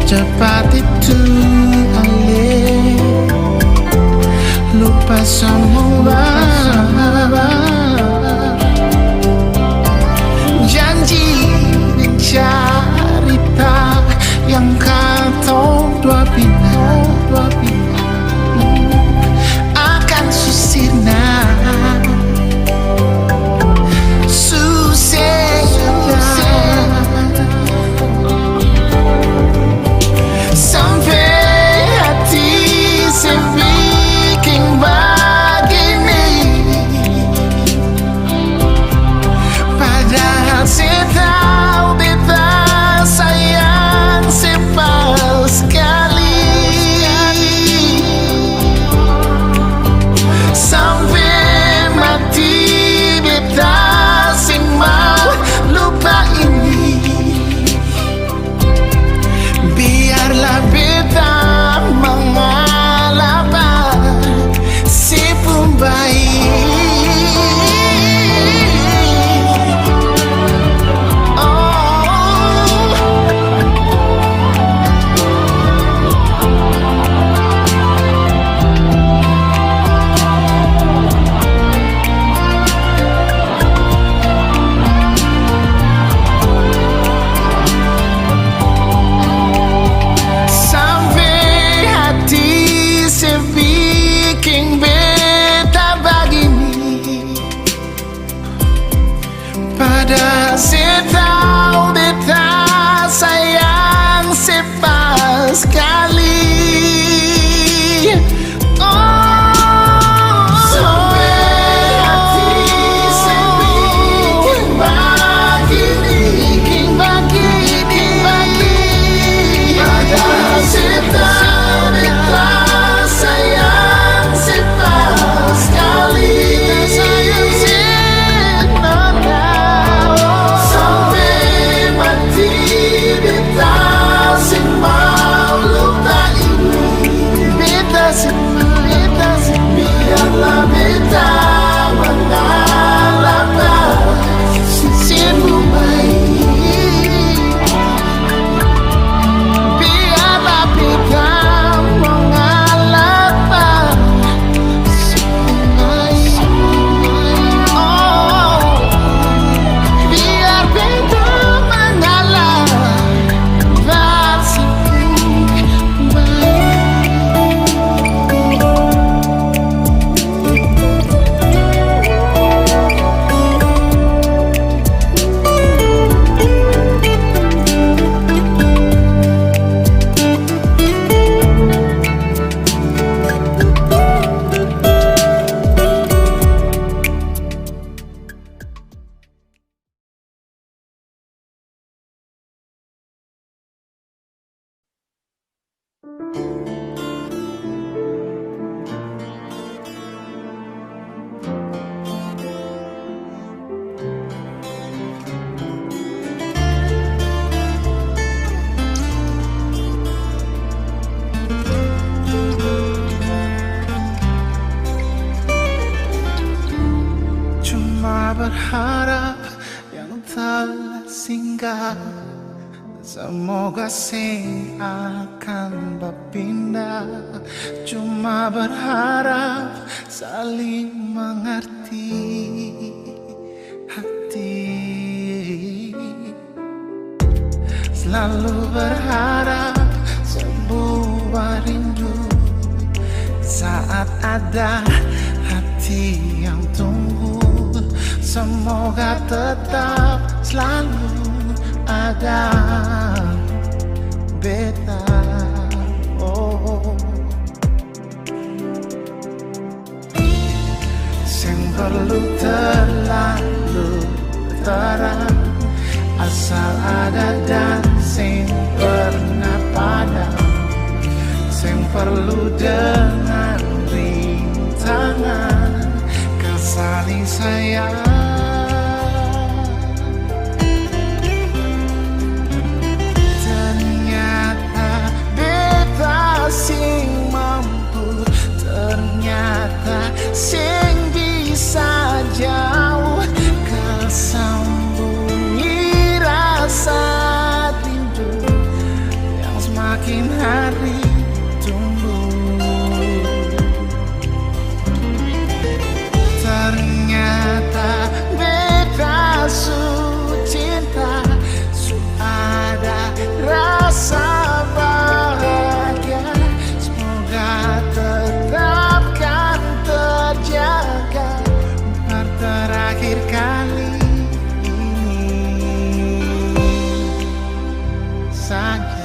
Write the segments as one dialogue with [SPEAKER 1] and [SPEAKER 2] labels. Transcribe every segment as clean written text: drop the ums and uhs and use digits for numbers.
[SPEAKER 1] Secepat itu alih lupa semua janji dan cerita yang kata dua bintang akan susirna sampai hati sebikin begini, padahal saya tahu beta sayang sepal sekali. Sampai mati beta sing mau lupa ini, biarlah beta mengalah si pembaik. Padahal saya tahu beta sayang sepal sekali. Sampai hati saya bikin begini, padahal saya tahu beta sayang sepal sekali. Biarlah beta mengalah si pembaik, biarlah beta mengalah si pembaik. Oh, biar beta mengalah si pembaik. Berharap yang telah singgah, semoga sing akan berpindah. Cuma berharap saling mengerti hati, selalu berharap sebuah rindu saat ada hati yang tunggu. Semoga tetap selalu ada beta. Oh, sing perlu terlalu terang, asal ada dan sing pernah padam. Sing perlu dengan rintangan saling sayang. hari tumbuh. Ternyata beda su cinta, su ada rasa bahagia. Semoga tetap kan terjaga untuk terakhir kali ini saja.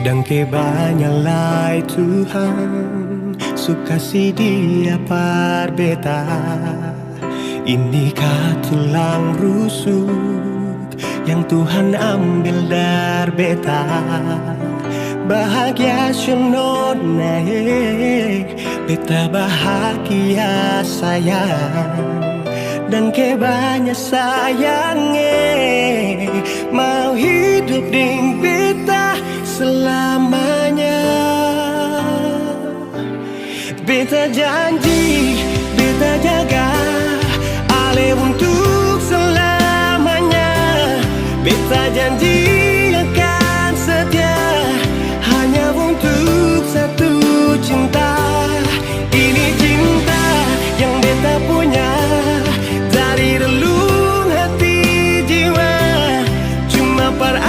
[SPEAKER 2] Dan kebanyalah Tuhan sukasi Dia par beta. Inikah tulang rusuk yang Tuhan ambil dari beta. Bahagia senod naik, beta bahagia sayang. Dan kebanyak sayangnya mau hidup ding beta selamanya. Beta janji, beta jaga ale untuk selamanya. Beta janji akan setia hanya untuk satu cinta. Ini cinta yang beta punya dari relung hati jiwa, cuma para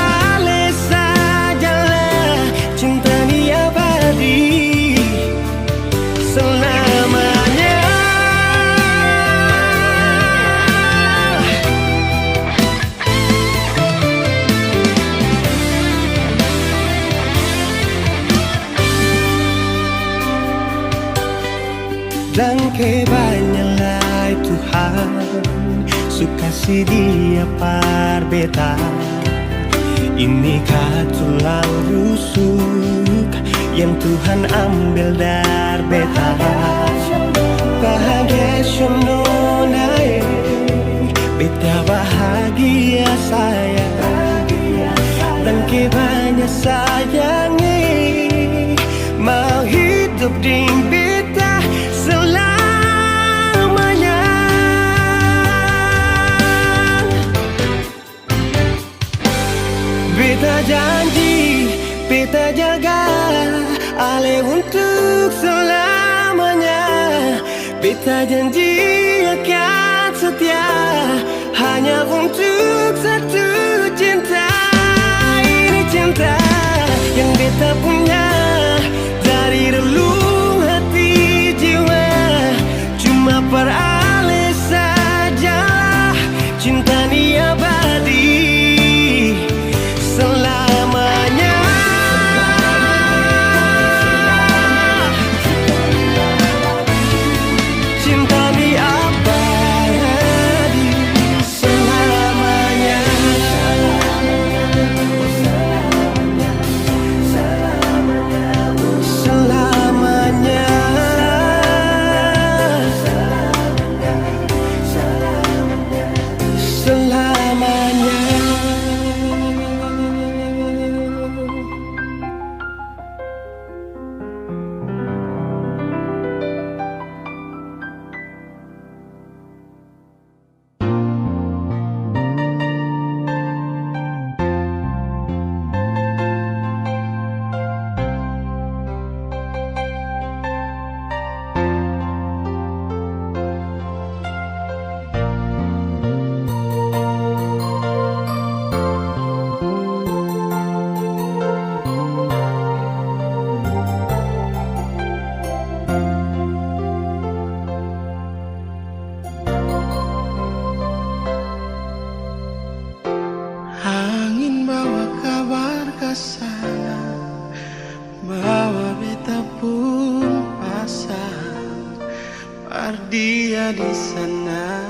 [SPEAKER 2] dan kebanyakan Tuhan suka si dia par beta. Ini tulang rusuk yang Tuhan ambil dari beta. Bahagia naik, beta bahagia saya, dan kebanyakan sayangi mau hidup di beta selamanya. Beta janji, beta jaga Ale untuk selamanya. Beta janji akan setia hanya untuk satu cinta. Ini cinta yang beta punya dari relung hati jiwa. Cuma per Ale saja cinta ni abadi selamanya. Cinta ni abadi selamanya. Selamanya. Selamanya.
[SPEAKER 1] Angin bawa kabar ke sana, bawa beta pun pasang par dia di sana.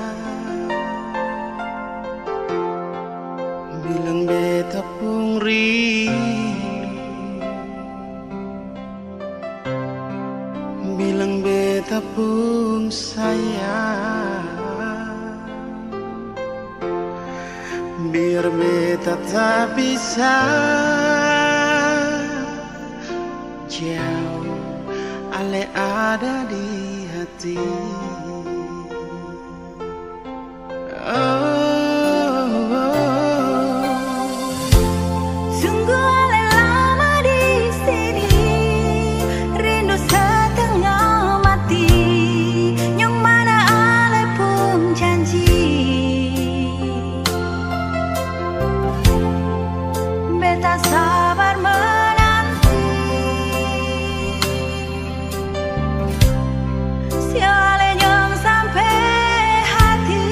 [SPEAKER 1] Bilang beta pun rindu, bilang beta pun sayang. Biar beta tak bisa jauh, Ale ada di hati.
[SPEAKER 3] Sungguh Ale lama di sini, rindu setengah mati. Yang mana Ale pun janji beta sabar menanti. Si Ale yang sampai hati.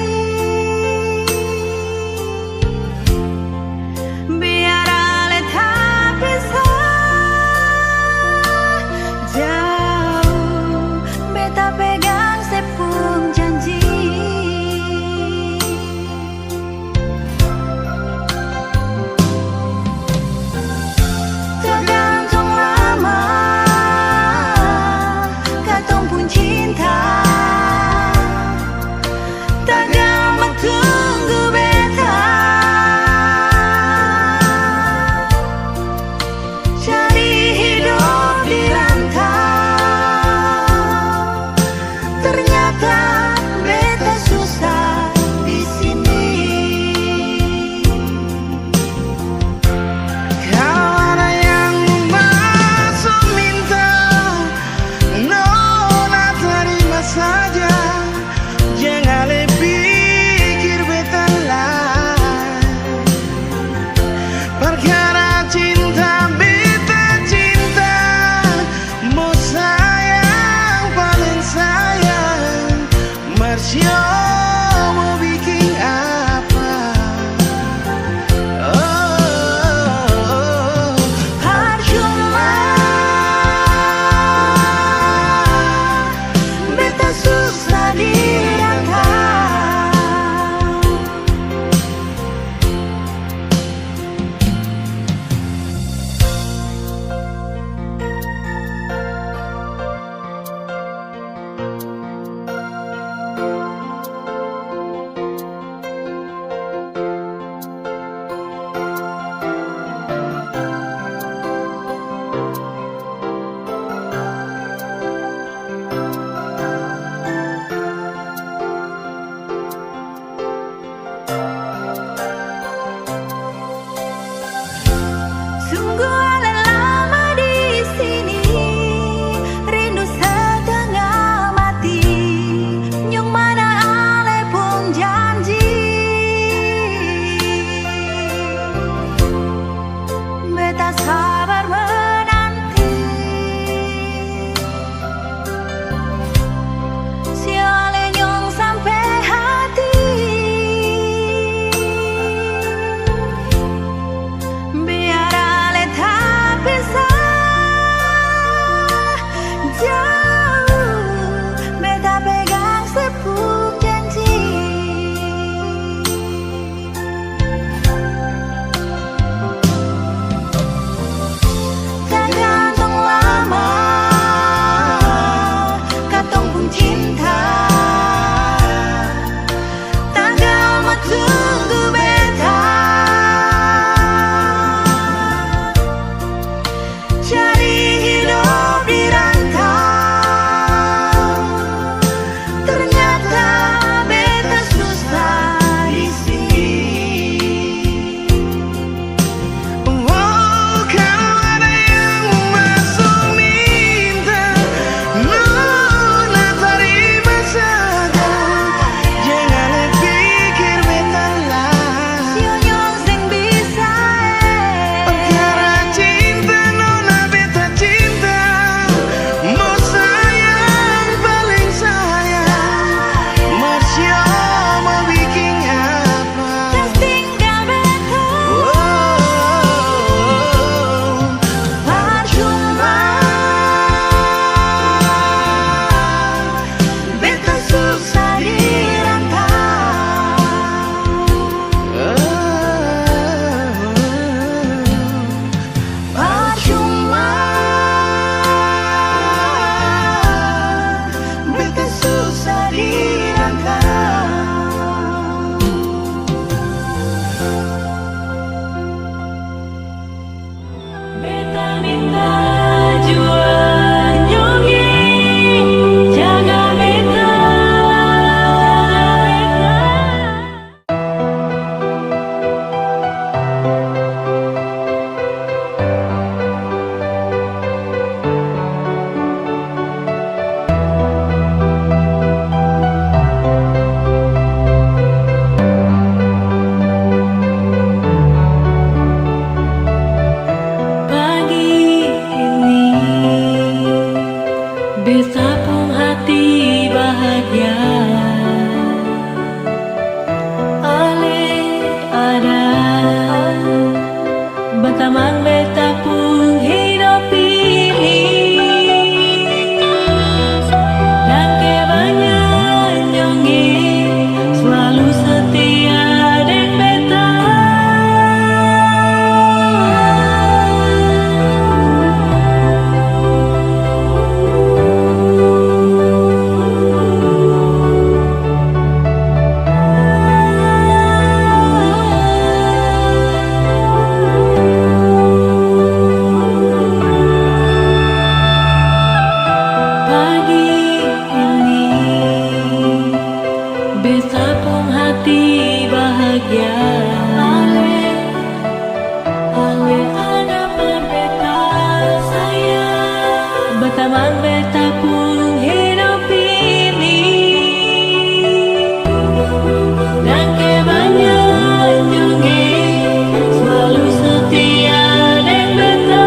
[SPEAKER 3] Berteman beta pun hidup ini dan kebanyakan selalu setia dek beta. Beta pun hati bahagia Ale ada beta sayang. Berteman beta pun hidup ini dan kebanyakan selalu setia dek beta.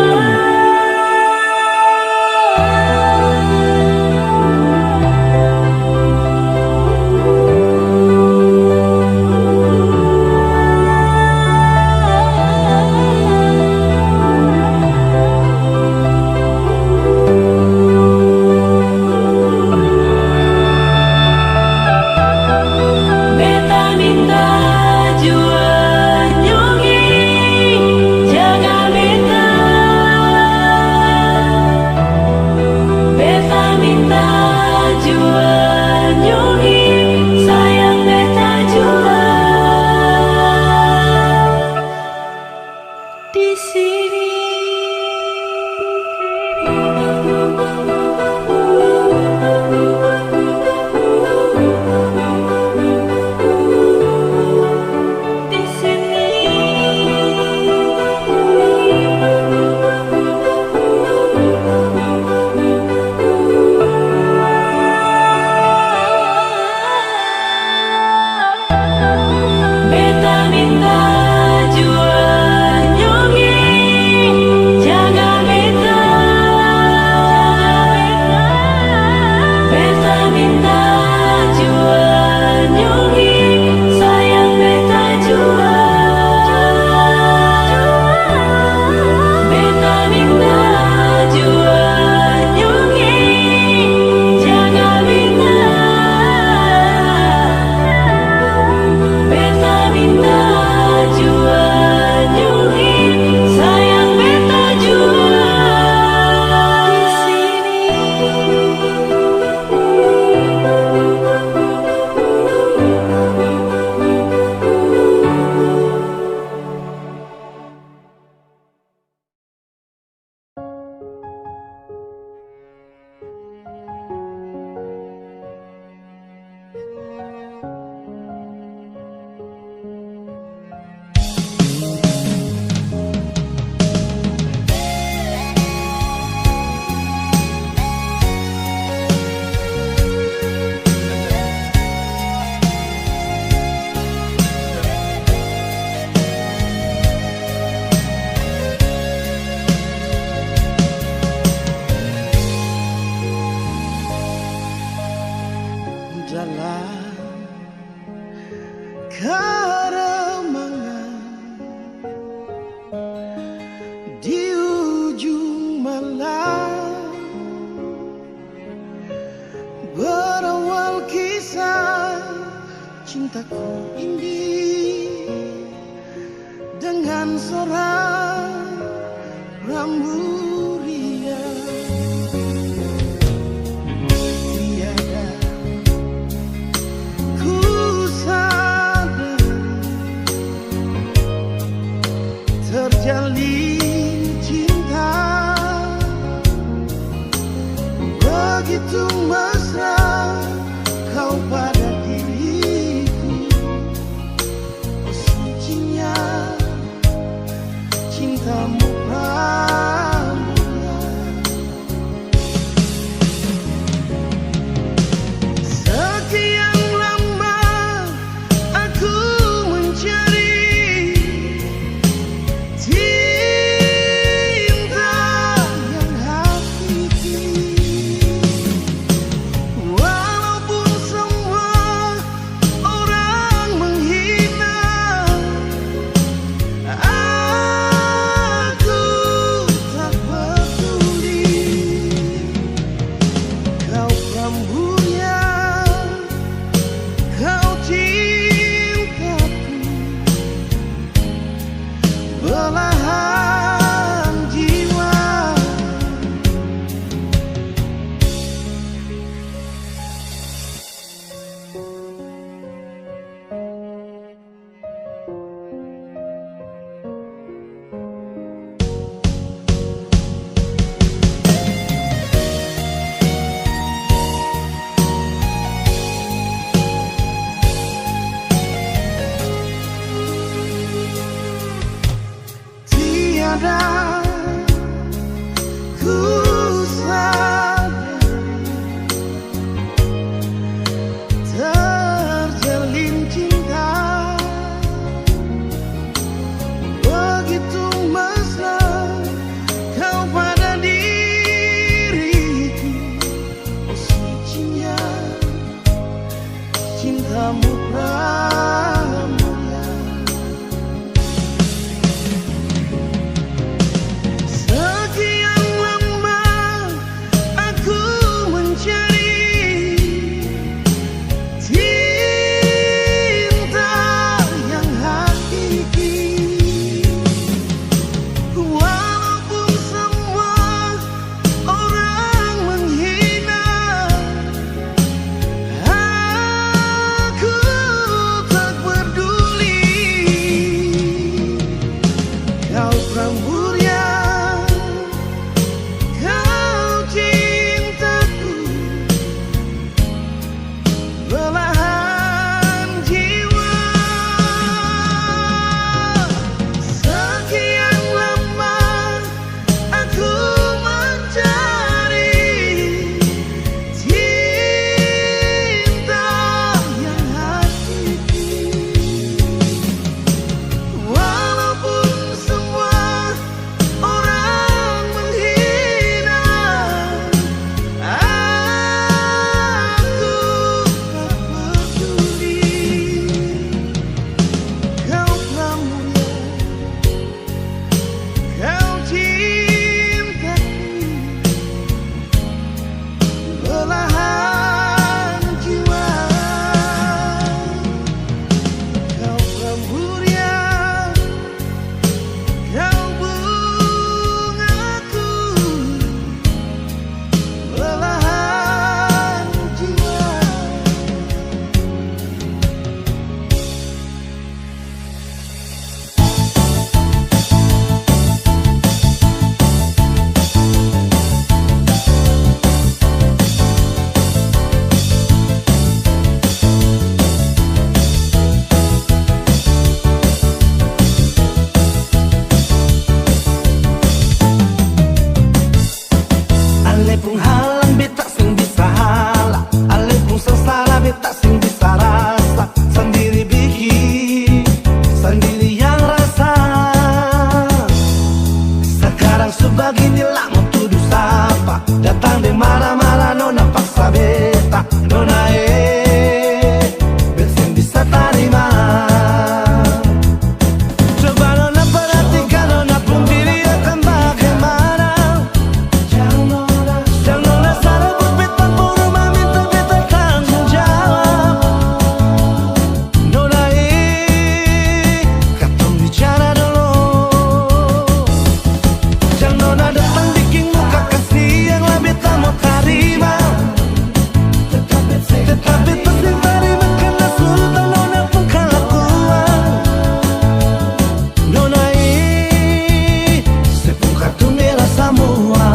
[SPEAKER 1] Keremangan di ujung malam berawal kisah cintaku ini dengan seorang rambu riang. Terjalin cinta begitu mesra kau pada diriku. Oh sucinya cintamu pramila. Sekian lama aku mencari sadar, ku sadar terjalin cinta begitu mesra kau pada diriku. Oh sucinya cintamu pramurya. Sekian lama aku mencari cinta yang hakiki, walaupun semua orang menghina, aku tak peduli. Kau pramurya, kau cintaku, belahan jiwa. Sekian lama aku mencari cinta yang hakiki, walaupun semua orang menghina, aku tak peduli. Kau pramurya, kau cintaku, belahan jiwa. Kau pramurya, kau bungaku, belahan jiwa.
[SPEAKER 2] Ale pun halang beta sing bisa halang, ale pun sengsara beta sing bisa rasa. Sendiri bikin, sendiri yang rasa. Sekarang sebegini lama tuduh sapa, datang de marah-marah nona paksa beta. Nona beta bisa terima. Coba nona perhatikan, nona pun diri akan bagaimana. Jangan nona sarabut beta puru meminta beta tanggung jawab. Nona katong bicara dulu. Jangan nona datang bikin muka kasih yang lah beta mau terima. Tetap beta sing terima karena sultan nona pun kelakuan. Nona sepung kartu merah semua.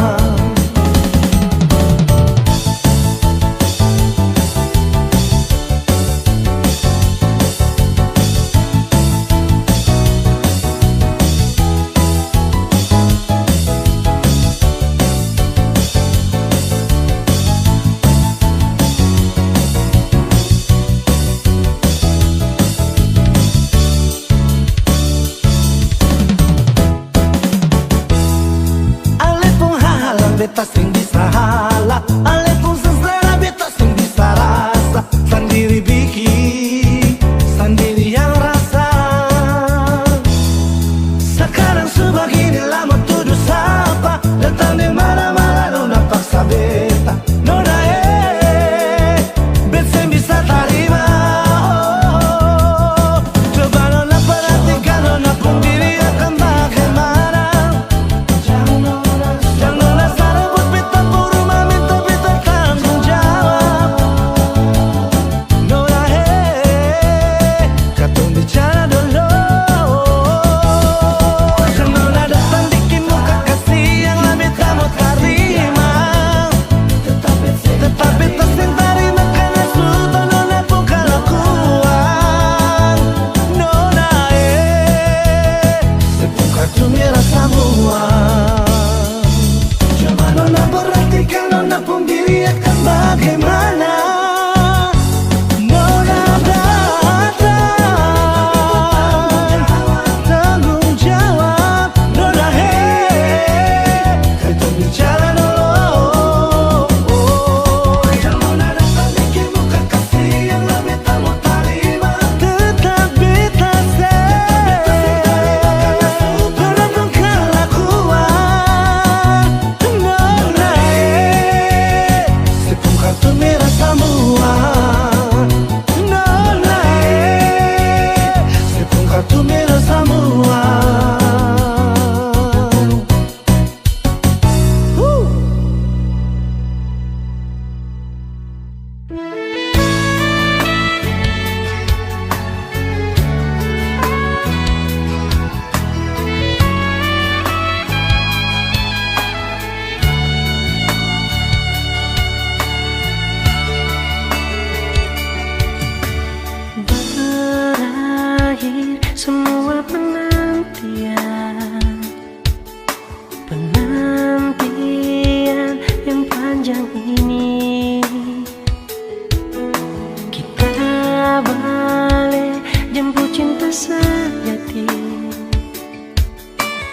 [SPEAKER 2] Ale pun halang beta sing bisa halang, ale pun sengsara beta sing bisa rasa. Sendiri bikin, sendiri yang rasa. Sekarang sebegini lama tuduh sapa, datang de marah-marah nona paksa beta. Nona beta sing bisa terima. Coba nona perhatikan, nona pun diri akan bagaimana. Jangan nona sarabut beta puru meminta beta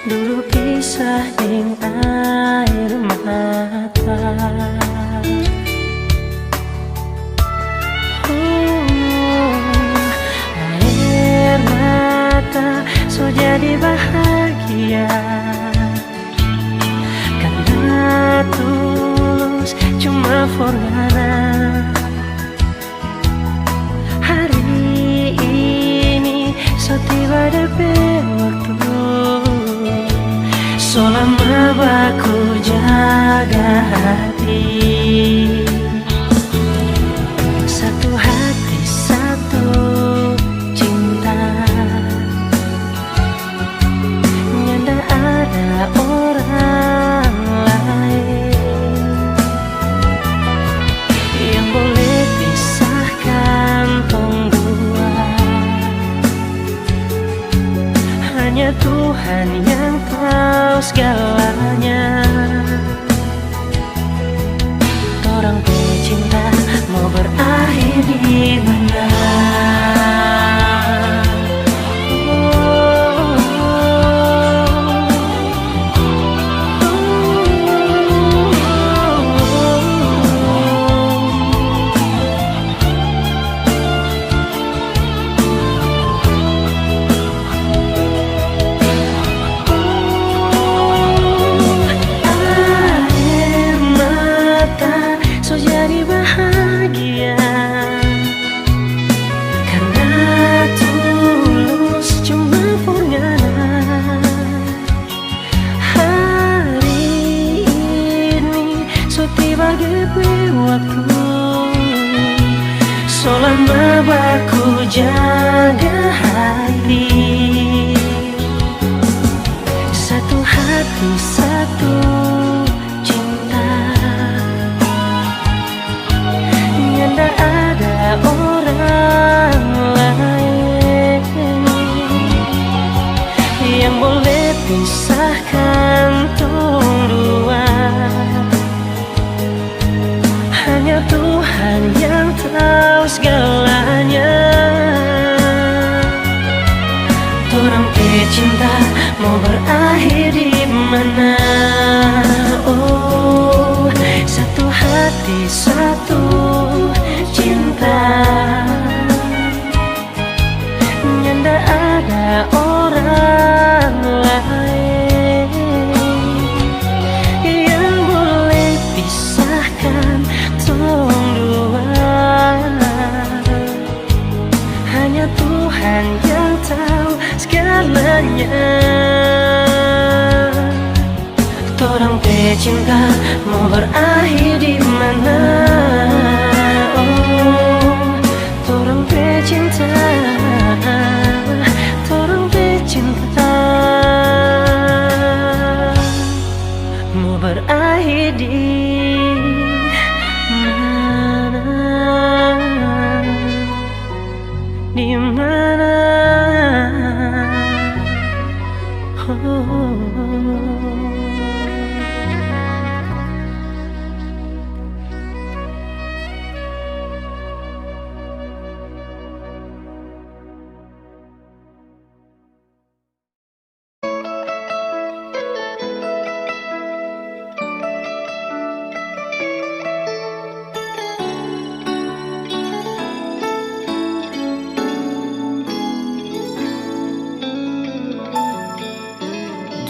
[SPEAKER 3] dulu pisah ing air mata. Air mata so jadi bahagia karena tulus cuma forgana. Hari ini so tiba DP waktu, so lama baku jaga hati. Satu hati satu cinta, nyanda ada orang lain yang boleh pisahkan tong dua. Hanya Tuhan yang tahu segalanya. Orang pecinta mau berakhir di mana? Selama baku jaga hati, satu hati satu cinta, nyanda ada orang lain yang boleh pisahkan tong dua. Hanya Tuhan yang tahu segalanya. Orang pecinta mau berakhir di mana? Oh, satu hati satu cinta, nyanda ada orang lain yang boleh pisahkan tong dua. Hanya Tuhan yang tahu segalanya. Orang pecinta mau berakhir di mana? Oh, orang pecinta, orang pecinta mau berakhir di di mana? Oh.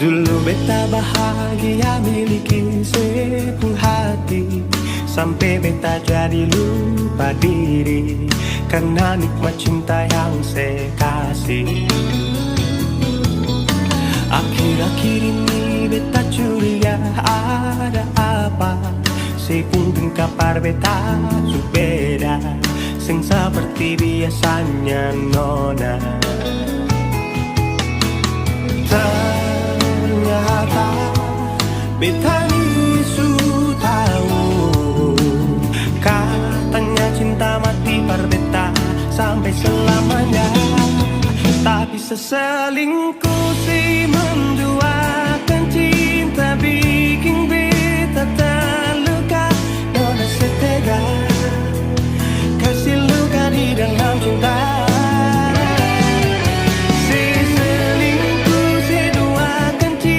[SPEAKER 2] Dulu beta bahagia miliki sepuluh hati, sampai beta jadi lupa diri karena nikmat cinta yang saya kasih. Akhir-akhir ini beta curiga ada apa, sepungkin kapar beta su beda, sing seperti biasanya nona. Ternyata beta ni su tahu, katanya cinta mati par beta sampai selamanya. Tapi seselingkuh si menduakan cinta bikin beta terluka. Nona setega kasih luka di dalam cinta. Si selingkuh si duakan cinta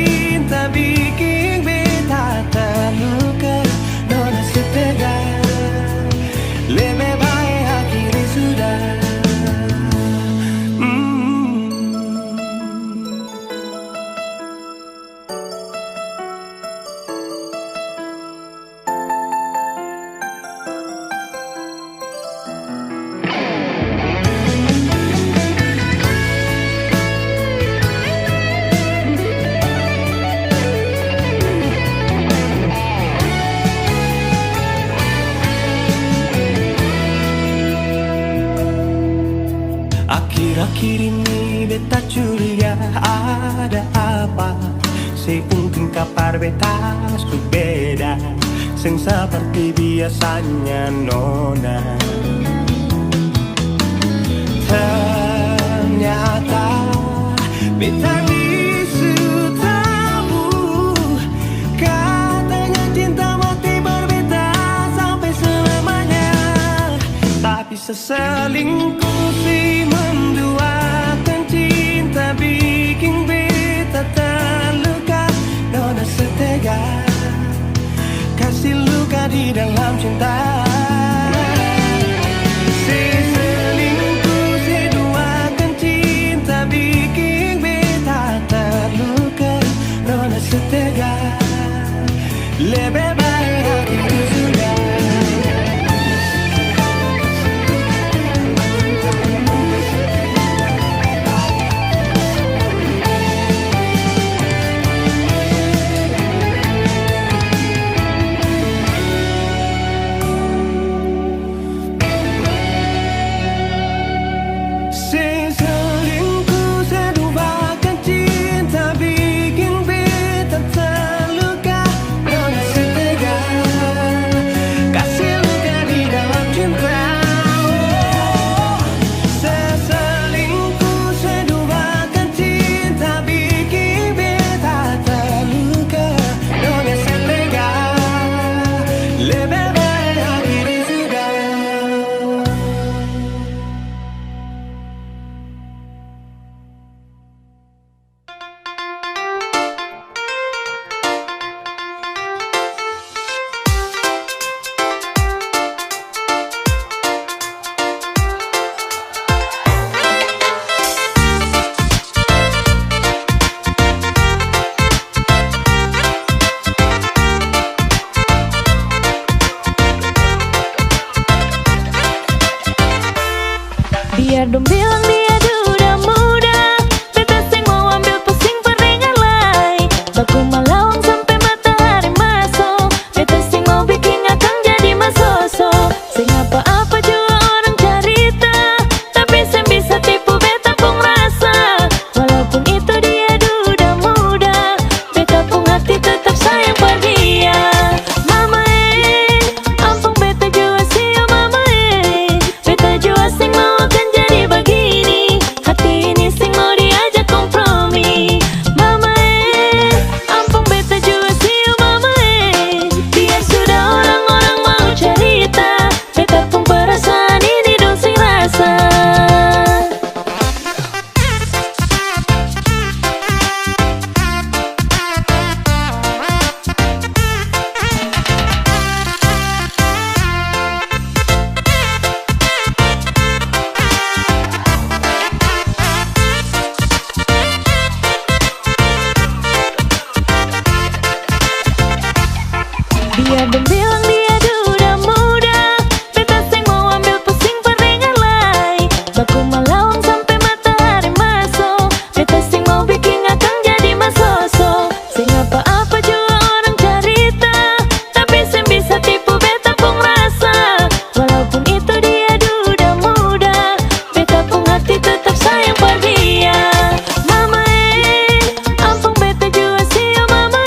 [SPEAKER 2] ada apa si untung kapar beta beda sing seperti biasanya nona. Ternyata beta tahu katanya cinta mati berbeda sampai selamanya, tapi seselingkuh si menduakan cinta bikin beta terluka. Nona setega kasih luka di dalam cinta. Si selingkuh si duakan cinta bikin beta terluka. Nona setega lebih baik hatiku sudah.
[SPEAKER 3] Biar dong bilang dia duda muda, beta sing mau ambil pusing peringan lai. Baku malawang sampai matahari masuk, beta sing mau bikin akang jadi masoso. Sing apa-apa juga orang cerita, tapi sing bisa tipu beta pun rasa. Walaupun itu dia duda muda, beta pun hati tetap sayang pada dia. Mama ampun beta jua sih mama beta jua sing mau akan jadi begini. Hati ini sing mau diajak kompromi. Mama ampun beta jua sih mama biar sudah orang-orang mau cerita, beta pun perasaan ini dong sing rasa. Biar dong bilang dia duda muda, beta sing mau ambil pusing peringan lai. Baku malawang sampai matahari masuk, beta sing mau bikin akang jadi masoso. Sing apa-apa juga orang cerita, tapi sing bisa tipu beta pun rasa. Walaupun itu dia duda muda, beta pun hati tetap sayang pada dia. Mama ampun beta jua sih mama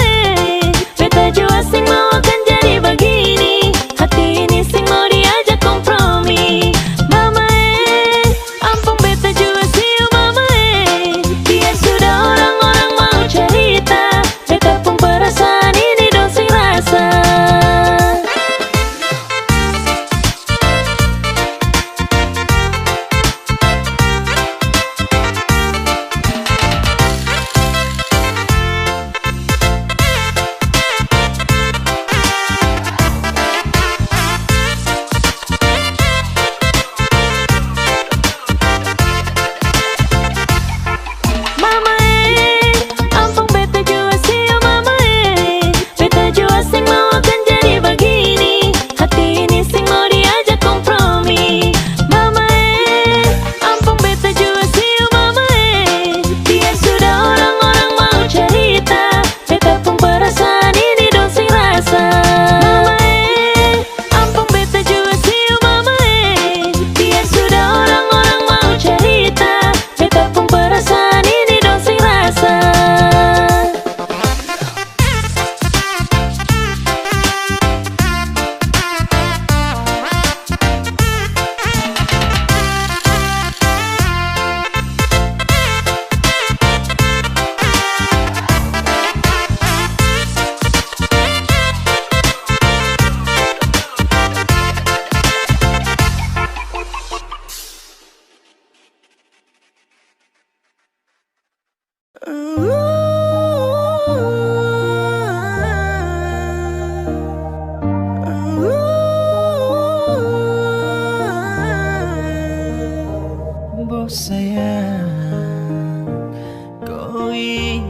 [SPEAKER 3] beta jua sing mau akan jadi begini.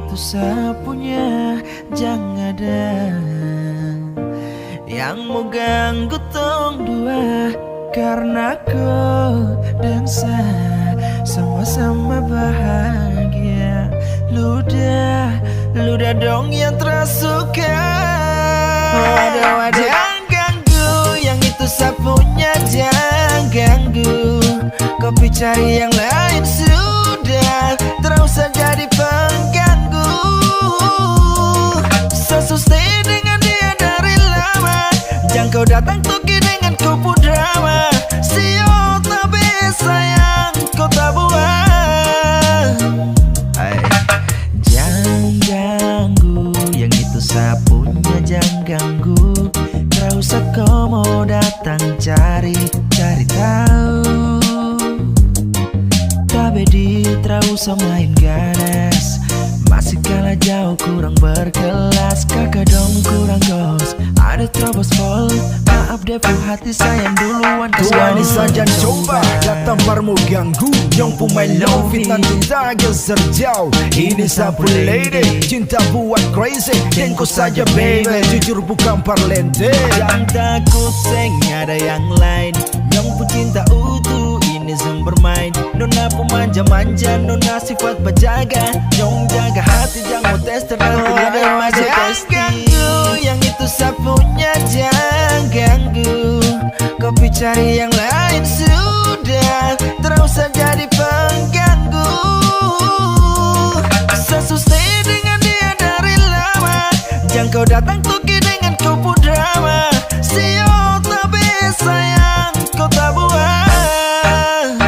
[SPEAKER 1] itu sapunya jangan ada yang mau ganggu tong dua, karena kau dan saya sama-sama bahagia. Ludah dong yang tersuka. Jangan ganggu yang itu sapunya, jangan ganggu. Kopi cari yang lain sudah, terus saja jadi pengganggu. Sustain dengan dia dari lama, jangan kau datang toki dengan kupu drama. Sio tapi sayang kau tak buat. Jangan ganggu yang itu sapunya, jangan ganggu. Terus kau mau datang cari tahu. Tapi di terus main ganas, masih kalah jauh kurang berkelas. Kakak dong kurang gos, ada terobos vol. Maaf deh hati sayang duluan.
[SPEAKER 2] Tuan saja coba datang parmu ganggu. Yang pemain love fit nanti tak serjau. Ini sapu lady, cinta buat crazy. Tengok saja baby, jujur bukan parlente.
[SPEAKER 1] Jangan takut seng ada yang lain. Yang pun cinta utuh ini sumber main. Nona pemanja-manja, nona sifat berjaga. Yang jaga hati jangan mau tes terlalu lama. Jangan ganggu yang itu sapunya, jangan ganggu. Kopi cari yang lain sudah, terus saja jadi pengganggu. Sustain dengan dia dari lama, jangan kau datang toki dengan kupu drama. Sio tapi sayang kau tak buat.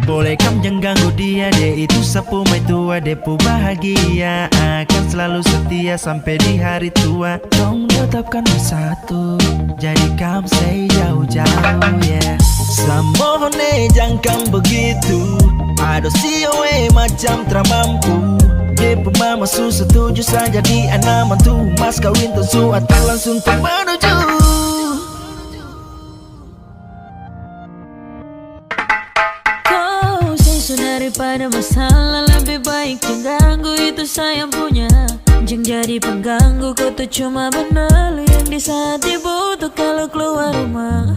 [SPEAKER 1] Boleh kamu jangan ganggu dia, deh itu sapu mai tua. Depu bahagia akan selalu setia sampai di hari tua. Tong tetapkan bersatu, jadi kamu say jauh-jauh yeah. Samohone jangan begitu, aduh sioe macam teramampu. Depu mama su setuju saja di anak mantu. Mas kawin tentu atau langsung menuju.
[SPEAKER 3] Daripada masalah lebih baik jangan ganggu itu sayang punya. Jangan jadi pengganggu, kau tuh cuma benar yang di saat dibutuh kalau keluar rumah.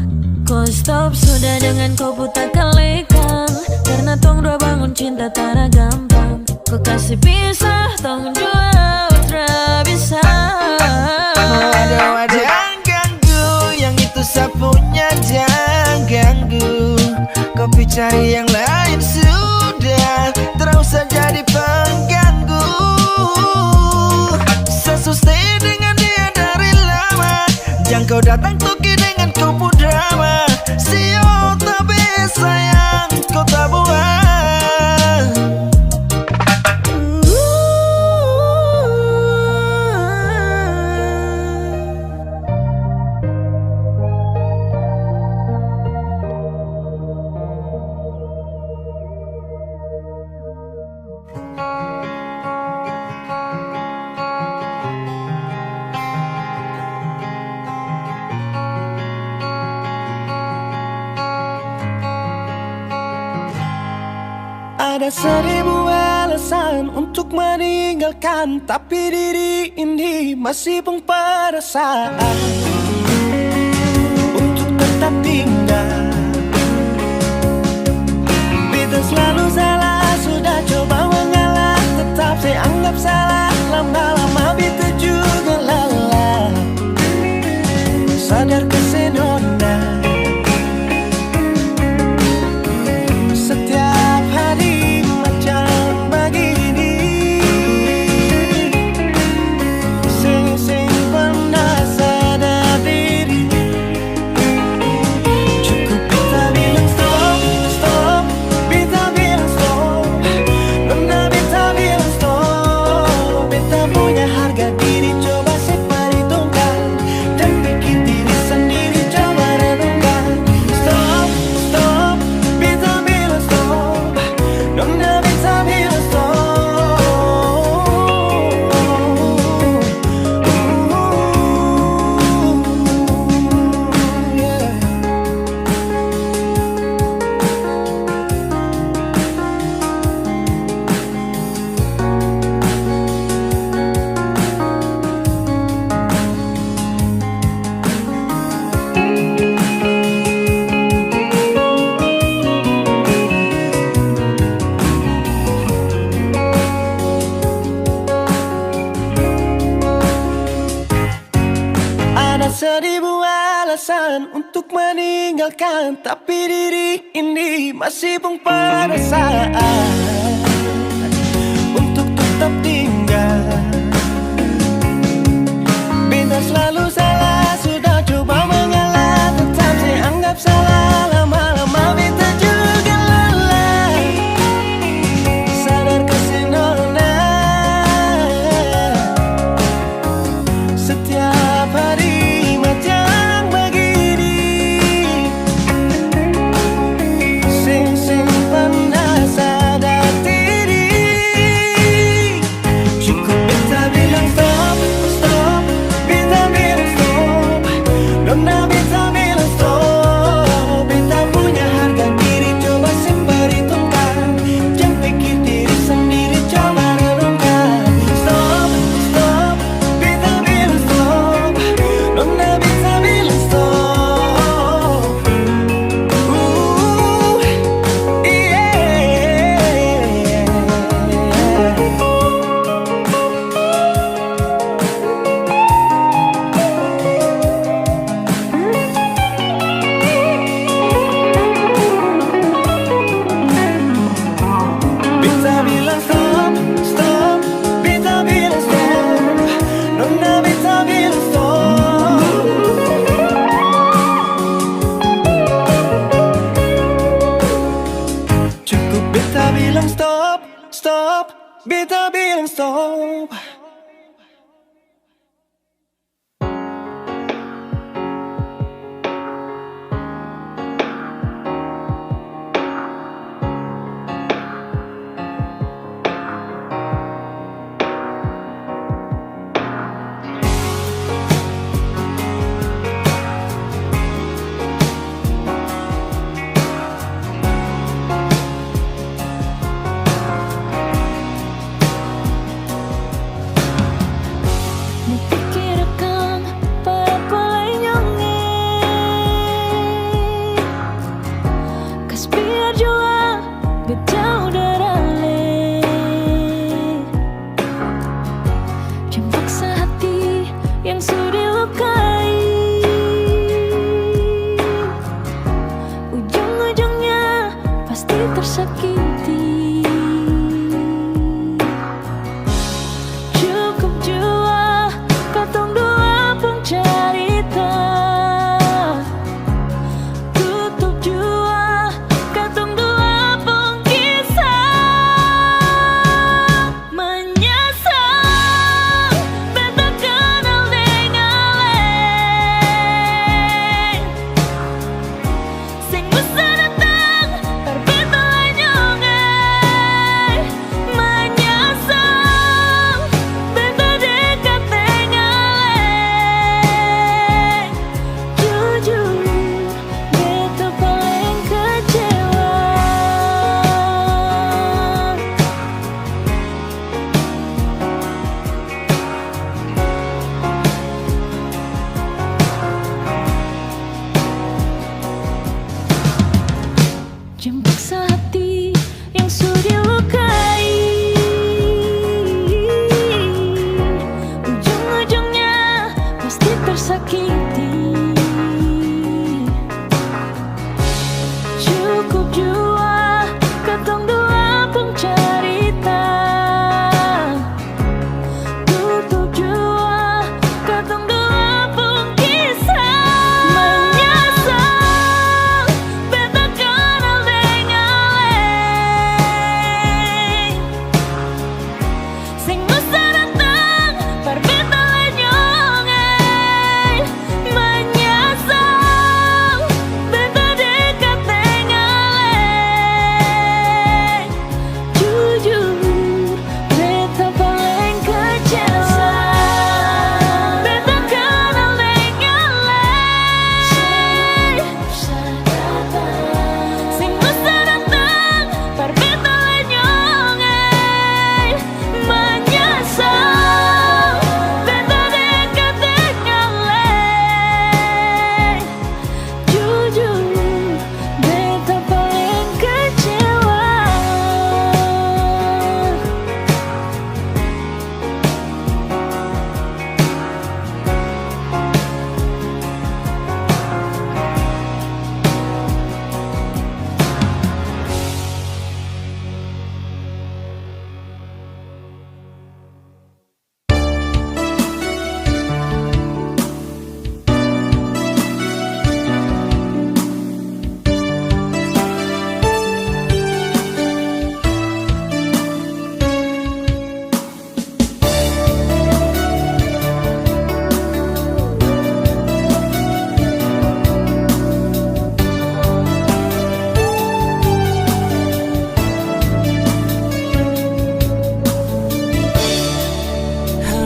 [SPEAKER 3] Kau stop sudah dengan kau putar kalikan, karena tong dua bangun cinta tak gampang. Kau kasih pisah tong dua utra bisa.
[SPEAKER 1] Jangan ganggu yang itu sapunya, jangan ganggu. Kopi cari yang lain sudah, terus saja jadi pengganggu. Sustain dengan dia dari lama, jangan kau datang toki dengan kupu drama. Sio tapi sayang kau tak buat.
[SPEAKER 2] Ada 1000 alasan untuk meninggalkan, tapi diri ini masih pun perasaan untuk tetap tinggal. Beta selalu salah, sudah coba mengalah, tetap saya anggap salah. Lama-lama beta juga lelah, sadar kesenona. Setiap hari macam begini, sing pernah sadar diri. Cukup beta bilang stop, stop, beta bilang alasan untuk meninggalkan, tapi diri ini masih pun perasaan untuk tetap tinggal. Bintang selalu salah, sudah coba mengalah, tetap saya anggap salah. Lama-lama beta juga lelah, sadar kesenona. Setiap hari macam begini, sing pernah sadar diri. Cukup beta bilang stop, stop, beta bilang stop. Nona beta bilang stop. Beta punya harga diri, coba perhitungkan. Jangan pikir diri sendiri, coba renungkan. Stop, stop, beta bilang stop. Nona beta bilang stop. Beta bilang stop, stop, beta bilang stop. Nona beta bilang stop. Cukup beta bilang stop, stop, beta bilang stop.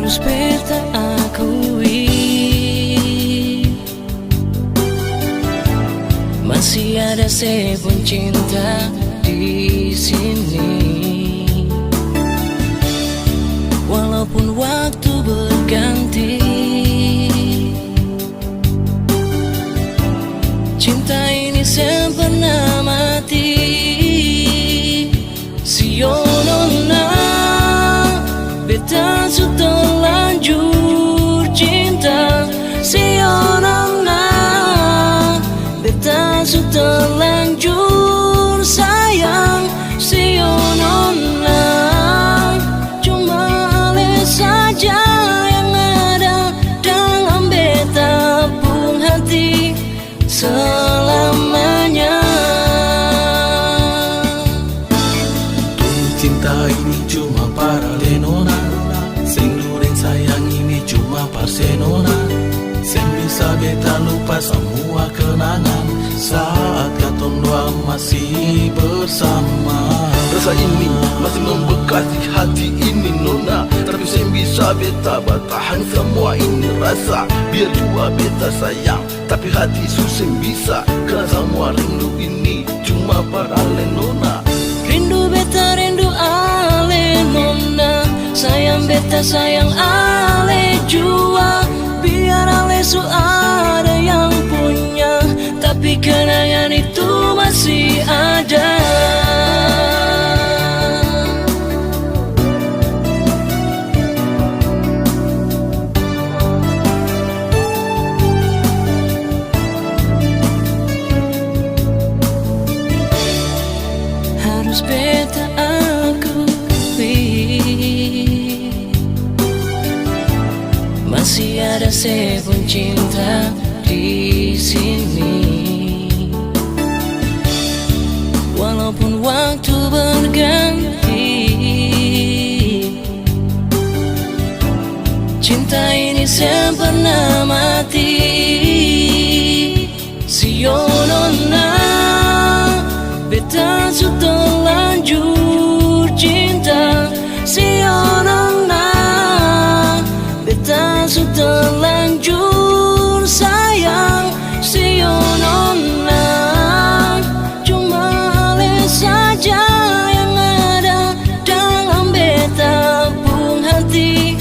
[SPEAKER 3] harus beta akui, masih ada sepon cinta di sini. Walaupun waktu berganti, cinta ini sempurna mati. Sionona, beta sudah lanjur cinta. Sionona, beta sudah lanjur sayang. Sionona, cuma ale saja yang ada dalam beta pun hati selamanya.
[SPEAKER 2] Cinta ini cuma para lenona, sendu dan sayang ini cuma parsenona. Sen bisa beta lupa semua kenangan saat katong dua masih bersama. Rasa ini masih membekas di hati ini nona, tapi sen bisa beta bertahan semua ini rasa. Biar jua beta sayang, tapi hati susah bisa, karena semua rindu ini cuma para lenona.
[SPEAKER 3] Rindu beta rindu ale nona, sayang beta sayang ale jua. Biar ale su ada yang punya, tapi kenangan itu masih ada. Harus beta akui, masih ada sepon cinta di sini. Walaupun waktu berganti, cinta ini sempurna mati. Sionona, beta sudah lanjur cinta. Sionona, beta sudah lanjur sayang. Sionona, cuma ale saja yang ada dalam beta pun hati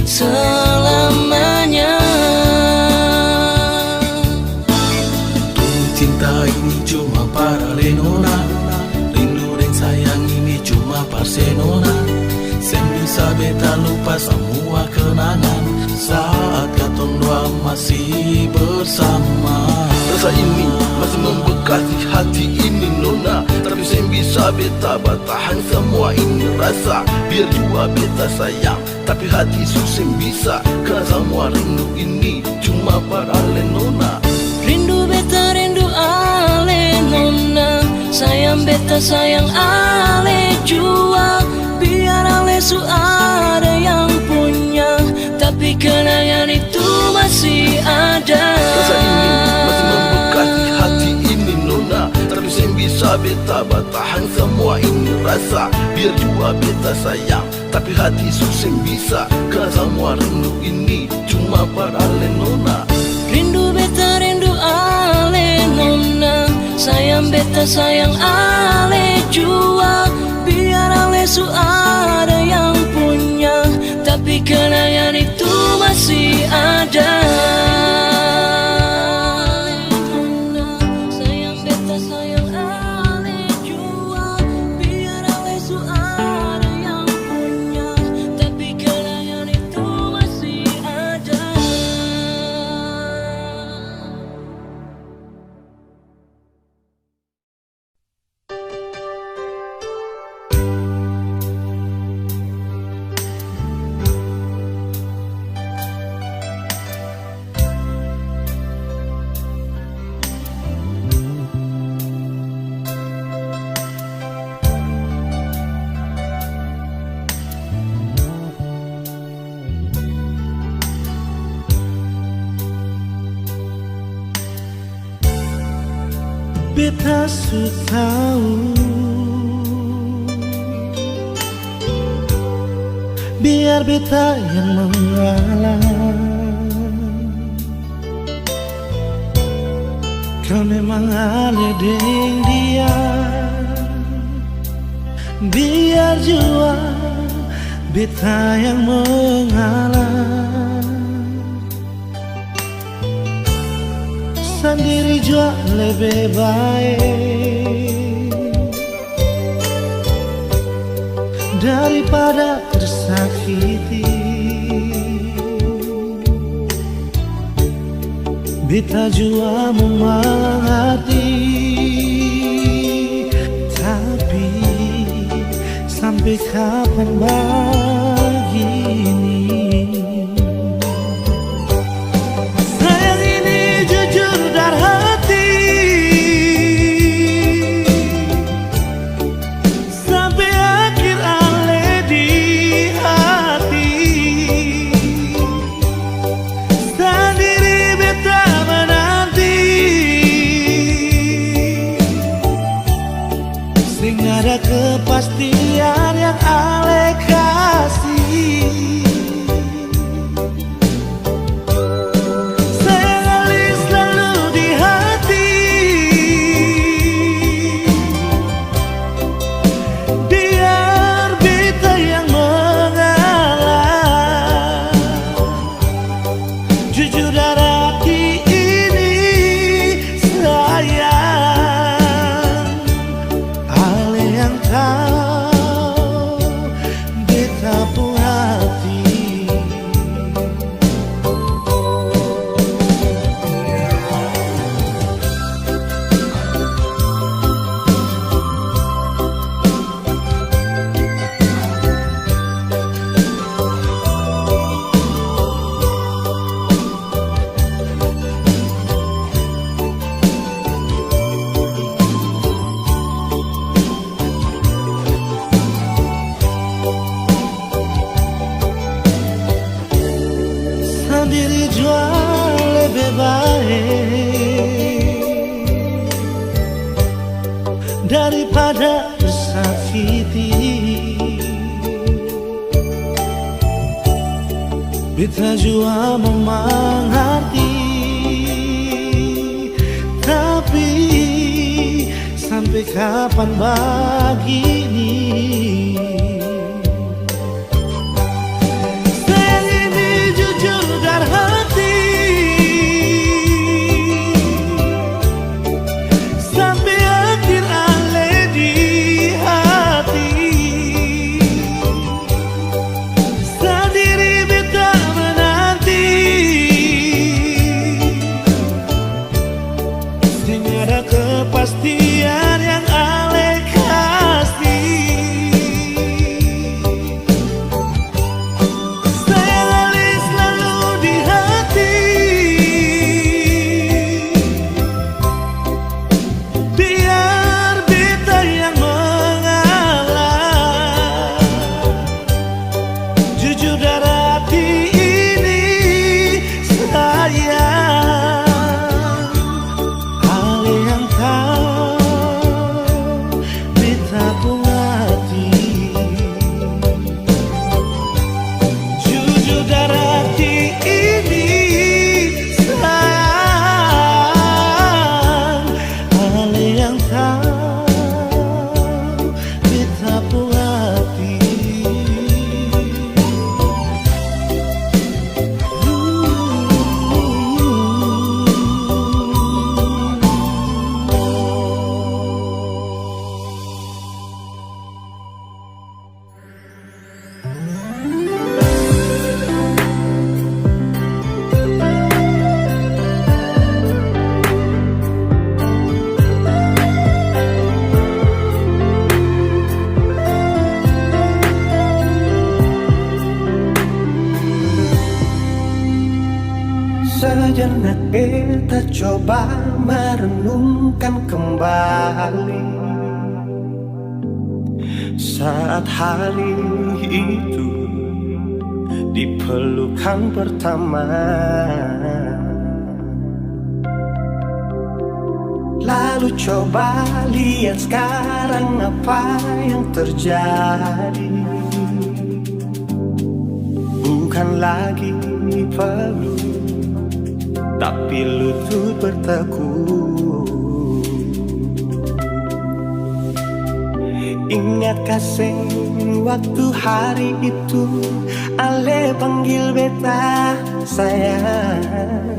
[SPEAKER 3] selamanya.
[SPEAKER 2] Cinta ini cuma para lenona, rindu dan sayang ini cuma parsenona. Sen bisa beta lupa semua kenangan saat katong dua masih bersama. Rasa ini masih membekas di hati ini nona, tapi sen bisa beta bertahan semua ini rasa. Biar jua beta sayang, tapi hati susah bisa, karena semua rindu ini cuma para lenona.
[SPEAKER 3] Rindu beta rindu ale nona, sayang beta sayang ale jua. Biar ale su ada yang punya, tapi kenangan itu masih ada.
[SPEAKER 2] Rasa ini masih membekas di hati ini nona, tapi sen bisa beta bertahan semua ini rasa. Biar jua beta sayang, tapi hati susah bisa, karena semua rindu ini cuma para lenona.
[SPEAKER 3] Rindu beta rindu ale nona, sayang beta sayang ale jua. Biar ale su ada yang punya, tapi kenangan itu masih ada. Sayang beta sayang ale jua. Biar ale su ada yang punya, tapi kenangan itu masih ada.
[SPEAKER 2] Beta su tahu biar beta yang mengalah. Kau memang aneh deng dia, biar jua beta yang mengalah. Sendiri jua lebih baik daripada tersakiti. Beta jua memang hati, tapi sampai kapan begini? Sayang ini jujur dari hati, sampai akhir ale di hati. Sendiri beta menanti, sing ada kepastian yang ale kasih. Sayang ali selalu di hati, biar beta yang mengalah. Jujur dari hati ini sayang, ale yang tahu beta pun hati. Sendiri jua lebih baik daripada tersakiti. Beta jua memang hati, tapi sampai kapan begini? Sayang ini jujur dari hati, sampai akhir ale di hati. Sendiri beta menanti, sing ada kepastian yang ale kasih. Sayang ali selalu di hati, biar beta yang mengalah. Jujur dari hati ini sayang, ale yang tahu beta pun hati. Jujur dari hati ini sayang, ale yang tahu beta pun hati. Sejenak beta coba merenungkan kembali saat hari itu di pelukan pertama. Lalu coba lihat sekarang apa yang terjadi. bukan lagi perlu, tapi lutut berteguh. Ingat kasih waktu hari itu Ale panggil beta sayang.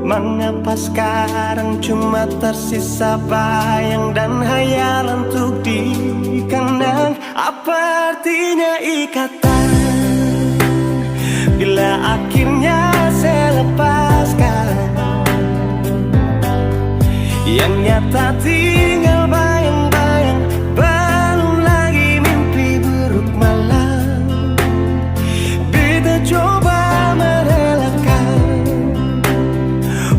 [SPEAKER 2] Mengapa sekarang cuma tersisa bayang dan hayalan untuk dikenang? Apa artinya ikatan bila akhirnya saya lepaskan? Yang nyata tinggal bayang-bayang, belum lagi mimpi buruk malam. Beta coba merelakan,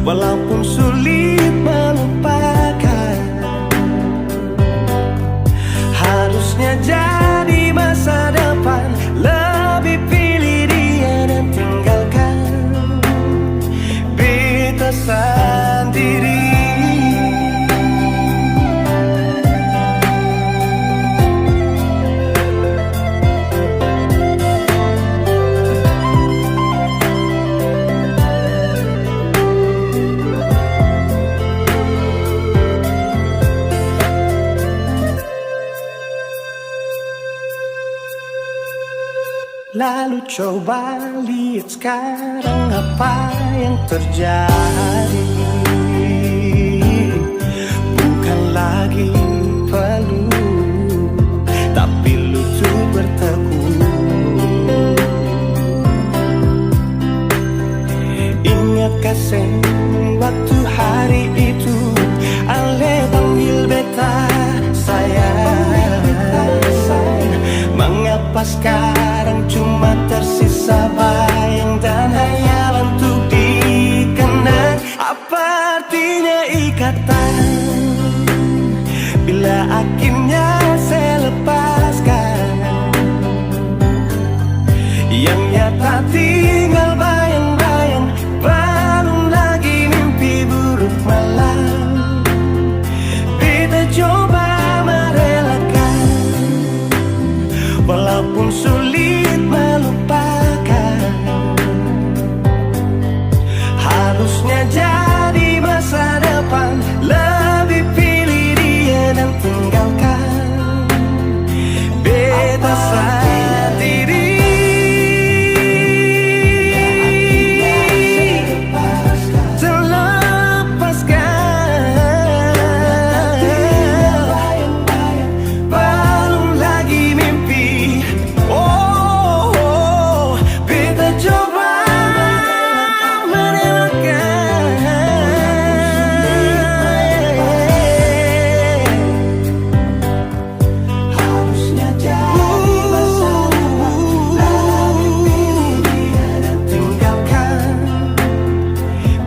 [SPEAKER 2] walaupun sulit melupakan. Harusnya jadi masa depan, lebih pilih dia dan tinggalkan beta sendiri. Lalu coba lihat sekarang apa yang terjadi. Bukan lagi perlu, tapi lutut berteguh. Ingat kasih waktu hari itu Ale panggil beta sayang. Mengapa sekarang cuma tersisa bayang dan hayalan untuk dikenang? Apa artinya ikatan bila akhirnya saya lepaskan? Yang nyata tinggal bayang-bayang, belum lagi mimpi buruk malam. Beta coba merelakan, walaupun sulit melupakan. Harusnya jadi masa depan, lebih pilih dia dan tinggalkan beta sendiri.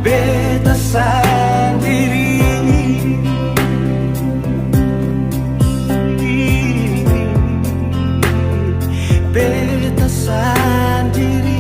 [SPEAKER 2] Beta sendiri, beta sendiri.